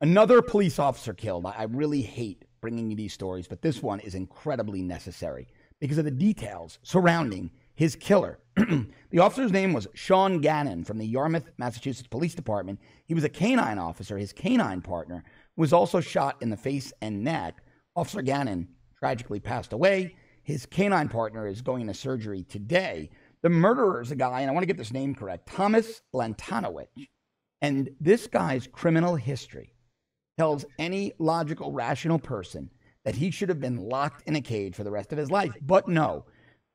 Another police officer killed. I really hate bringing you these stories, but this one is incredibly necessary because of the details surrounding his killer. The officer's name was Sean Gannon from the Yarmouth, Massachusetts Police Department. He was a canine officer. His canine partner was also shot in the face and neck. Officer Gannon tragically passed away. His canine partner is going into surgery today. The murderer is a guy, and I want to get this name correct, Thomas Lantanowicz. And this guy's criminal history tells any logical, rational person that he should have been locked in a cage for the rest of his life. But no,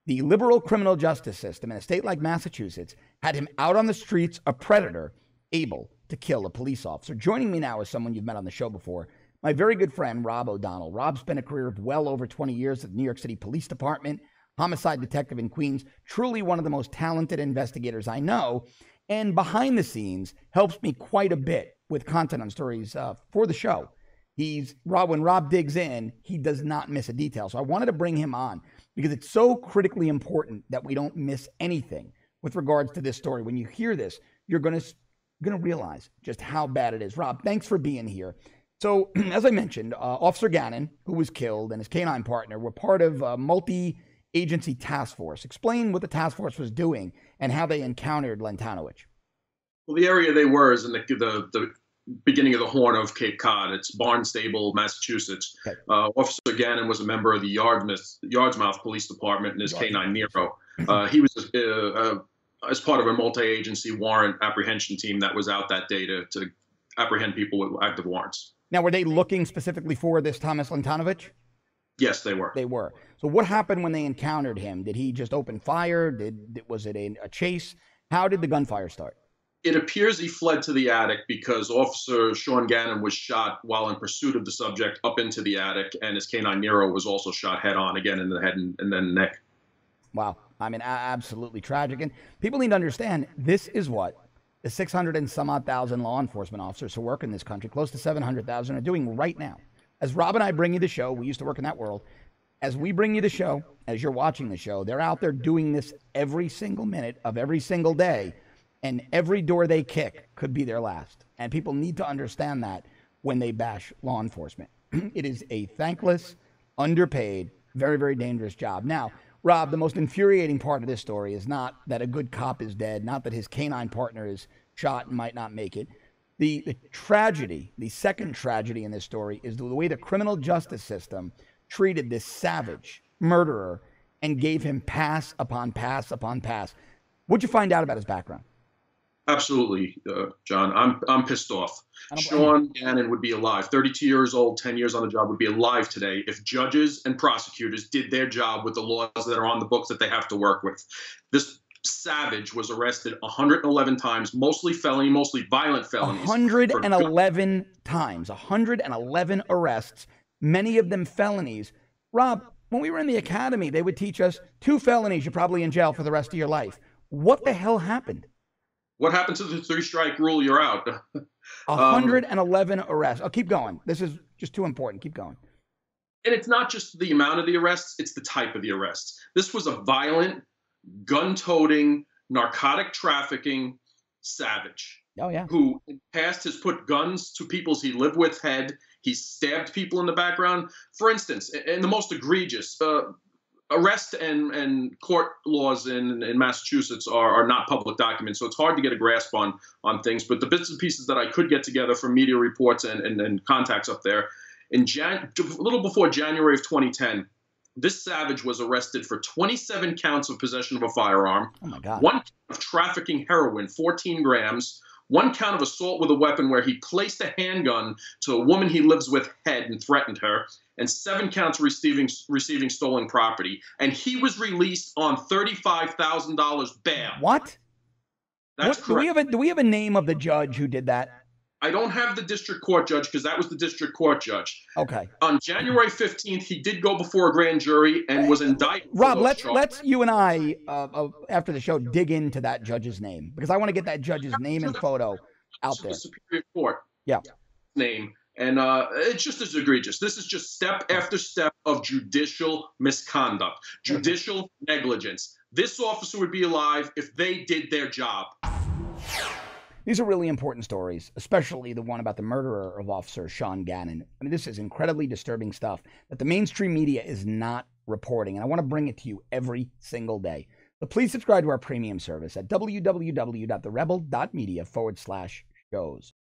the liberal criminal justice system in a state like Massachusetts had him out on the streets, a predator, able to kill a police officer. Joining me now is someone you've met on the show before, my very good friend, Rob O'Donnell. Rob spent a career of well over 20 years at the New York City Police Department, homicide detective in Queens, truly one of the most talented investigators I know, and behind the scenes helps me quite a bit with content on stories for the show. When Rob digs in, he does not miss a detail. So I wanted to bring him on because it's so critically important that we don't miss anything with regards to this story. When you hear this, you're going to realize just how bad it is. Rob, thanks for being here. So as I mentioned, Officer Gannon, who was killed, and his canine partner were part of a multi-agency task force. Explain what the task force was doing and how they encountered Lantanowicz. Well, the area they were is in the beginning of the Horn of Cape Cod. It's Barnstable, Massachusetts. Okay. Officer Gannon was a member of the Yardsmouth Police Department and his canine Nero. He was as part of a multi-agency warrant apprehension team that was out that day to apprehend people with active warrants. Now, were they looking specifically for this Thomas Lantanowicz? Yes, they were. They were. So what happened when they encountered him? Did he just open fire? Was it a chase? How did the gunfire start? It appears he fled to the attic because Officer Sean Gannon was shot while in pursuit of the subject up into the attic, and his canine Nero was also shot head on, again in the head and then neck. Wow. I mean, absolutely tragic. And people need to understand, this is what the 600 and some odd thousand law enforcement officers who work in this country, close to 700,000, are doing right now. As Rob and I bring you the show, we used to work in that world. As we bring you the show, as you're watching the show, they're out there doing this every single minute of every single day. And every door they kick could be their last. And people need to understand that when they bash law enforcement. It is a thankless, underpaid, very, very dangerous job. Now, Rob, the most infuriating part of this story is not that a good cop is dead, not that his canine partner is shot and might not make it. The tragedy, the second tragedy in this story is the way the criminal justice system treated this savage murderer and gave him pass upon pass upon pass. What'd you find out about his background? Absolutely, John. I'm pissed off. Sean Gannon would be alive. 32 years old, 10 years on the job, would be alive today if judges and prosecutors did their job with the laws that are on the books that they have to work with. This savage was arrested 111 times, mostly felony, mostly violent felonies. 111 times, 111 arrests, many of them felonies. Rob, when we were in the academy, they would teach us 2 felonies, you're probably in jail for the rest of your life. What the hell happened? What happened to the 3-strike rule? You're out. 111 arrests. Oh, keep going. This is just too important. Keep going. And it's not just the amount of the arrests, it's the type of the arrests. This was a violent, gun-toting, narcotic trafficking savage. Oh, yeah. Who in the past has put guns to people's he lived with head. He stabbed people in the background. For instance, and the most egregious, arrest and court laws in Massachusetts are not public documents, so it's hard to get a grasp on things. But the bits and pieces that I could get together from media reports and contacts up there, a little before January of 2010, this savage was arrested for 27 counts of possession of a firearm, oh my God, 1 count of trafficking heroin, 14 grams, 1 count of assault with a weapon where he placed a handgun to a woman he lives with head and threatened her, and 7 counts of receiving stolen property. And he was released on $35,000 bail. What? That's correct. Do we have a name of the judge who did that? I don't have the district court judge because that was the district court judge. Okay. On January 15th, he did go before a grand jury and was indicted. Rob, let's you and I, after the show, dig into that judge's name because I want to get that judge's name and photo out there. The Superior Court. Yeah. Name. And it's just as egregious. This is just step after step of judicial misconduct, judicial negligence. This officer would be alive if they did their job. These are really important stories, especially the one about the murderer of Officer Sean Gannon. I mean, this is incredibly disturbing stuff that the mainstream media is not reporting, and I want to bring it to you every single day. So please subscribe to our premium service at www.therebel.media/shows.